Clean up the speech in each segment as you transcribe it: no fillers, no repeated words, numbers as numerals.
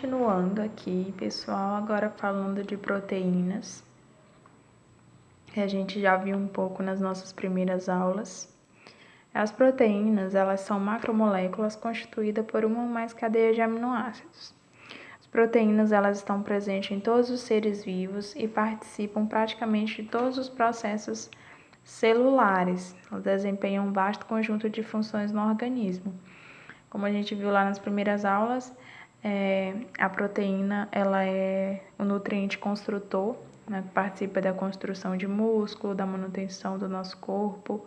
Continuando aqui, pessoal, agora falando de proteínas, que a gente já viu um pouco nas nossas primeiras aulas. As proteínas, elas são macromoléculas constituídas por uma ou mais cadeias de aminoácidos. As proteínas, elas estão presentes em todos os seres vivos e participam praticamente de todos os processos celulares. Elas desempenham um vasto conjunto de funções no organismo. Como a gente viu lá nas primeiras aulas, a proteína ela é o nutriente construtor, né, que participa da construção de músculo, da manutenção do nosso corpo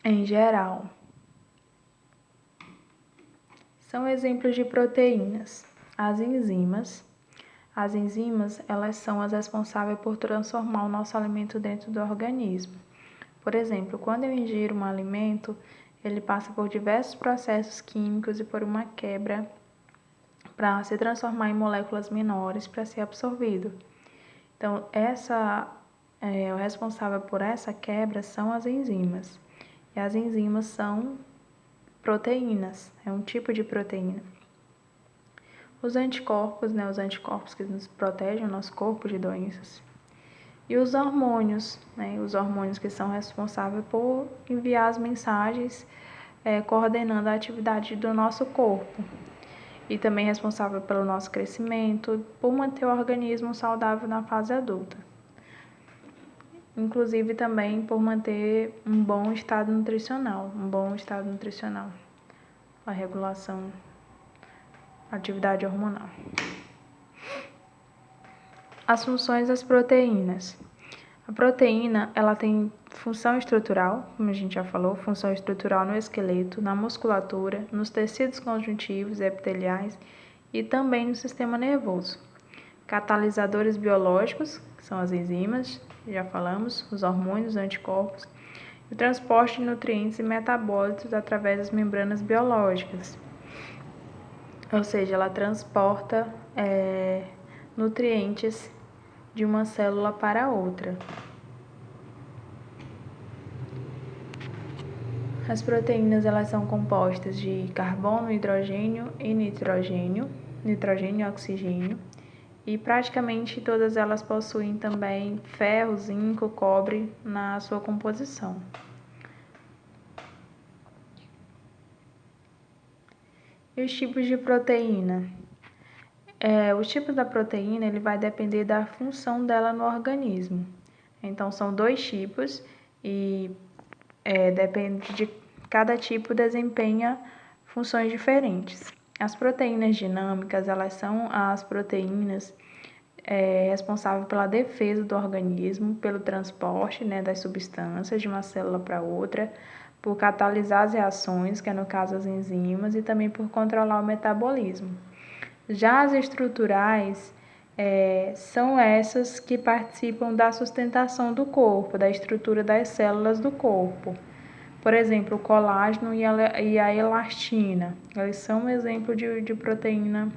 em geral. São exemplos de proteínas. As enzimas. As enzimas, elas são as responsáveis por transformar o nosso alimento dentro do organismo. Por exemplo, quando eu ingiro um alimento, ele passa por diversos processos químicos e por uma quebra para se transformar em moléculas menores para ser absorvido. Então, o responsável por essa quebra são as enzimas. E as enzimas são proteínas, é um tipo de proteína. Os anticorpos, os anticorpos que nos protegem o nosso corpo de doenças. E os hormônios, os hormônios que são responsáveis por enviar as mensagens coordenando a atividade do nosso corpo. E também responsável pelo nosso crescimento, por manter o organismo saudável na fase adulta. Inclusive também por manter um bom estado nutricional, a regulação, a atividade hormonal. As funções das proteínas. A proteína, ela tem função estrutural, como a gente já falou, função estrutural no esqueleto, na musculatura, nos tecidos conjuntivos e epiteliais e também no sistema nervoso. Catalisadores biológicos, que são as enzimas, já falamos, os hormônios, os anticorpos, e o transporte de nutrientes e metabólitos através das membranas biológicas. Ou seja, ela transporta nutrientes de uma célula para outra. As proteínas, elas são compostas de carbono, hidrogênio e nitrogênio e oxigênio, e praticamente todas elas possuem também ferro, zinco, cobre na sua composição. E os tipos de proteína? Os tipos da proteína, ele vai depender da função dela no organismo. Então, são 2 tipos e depende de cada tipo desempenha funções diferentes. As proteínas dinâmicas, elas são as proteínas responsáveis pela defesa do organismo, pelo transporte das substâncias de uma célula para outra, por catalisar as reações, que é no caso as enzimas, e também por controlar o metabolismo. Já as estruturais são essas que participam da sustentação do corpo, da estrutura das células do corpo. Por exemplo, o colágeno e a elastina, eles são um exemplo de proteína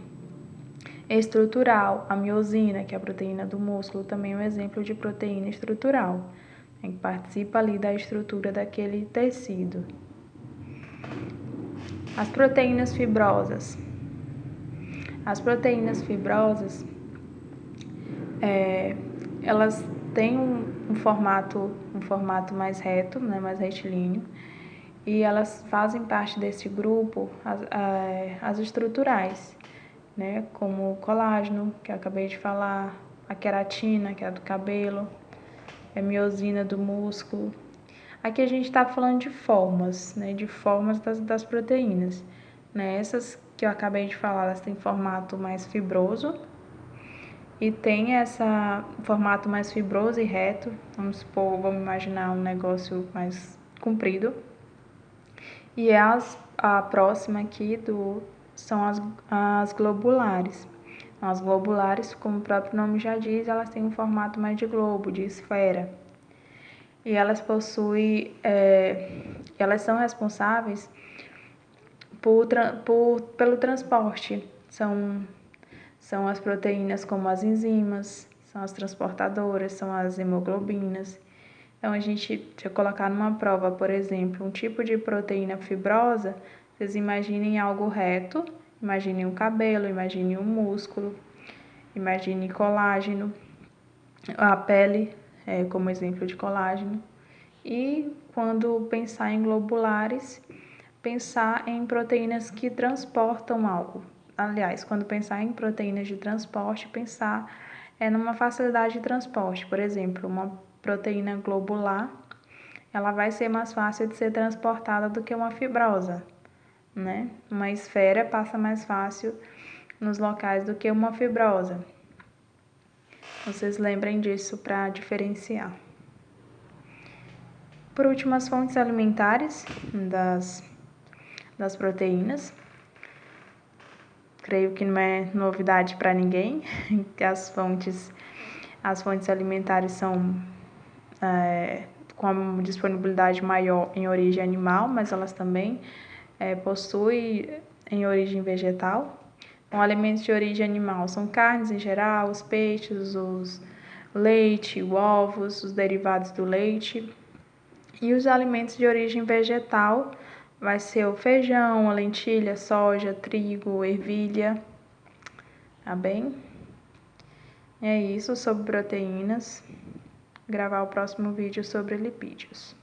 estrutural. A miosina, que é a proteína do músculo, também é um exemplo de proteína estrutural, que participa ali da estrutura daquele tecido. As proteínas fibrosas. As proteínas fibrosas, elas têm um formato mais reto, mais retilíneo, e elas fazem parte desse grupo, as estruturais, como o colágeno, que eu acabei de falar, a queratina, que é a do cabelo, a miosina do músculo. Aqui a gente está falando de formas, de formas das proteínas. Essas que eu acabei de falar, elas têm formato mais fibroso e tem formato mais fibroso e reto. Vamos imaginar um negócio mais comprido. E a próxima aqui são as globulares. As globulares, como o próprio nome já diz, elas têm um formato mais de globo, de esfera. E elas elas são responsáveis pelo transporte. São as proteínas como as enzimas, são as transportadoras, são as hemoglobinas. Então, se eu colocar numa prova, por exemplo, um tipo de proteína fibrosa, vocês imaginem algo reto, Imagine um cabelo, imagine um músculo, imagine colágeno, a pele, como exemplo de colágeno. E quando pensar em globulares, pensar em proteínas que transportam algo. Aliás, quando pensar em proteínas de transporte, pensar numa facilidade de transporte. Por exemplo, uma proteína globular, ela vai ser mais fácil de ser transportada do que uma fibrosa, né? Uma esfera passa mais fácil nos locais do que uma fibrosa. Vocês lembrem disso para diferenciar. Por último, as fontes alimentares das proteínas. Creio que não é novidade para ninguém que as fontes alimentares são com uma disponibilidade maior em origem animal, mas elas também possuem em origem vegetal. Então, alimentos de origem animal são carnes em geral, os peixes, os leite, ovos, os derivados do leite. E os alimentos de origem vegetal vai ser o feijão, a lentilha, soja, trigo, ervilha. Tá bem? É isso sobre proteínas. Gravar o próximo vídeo sobre lipídios.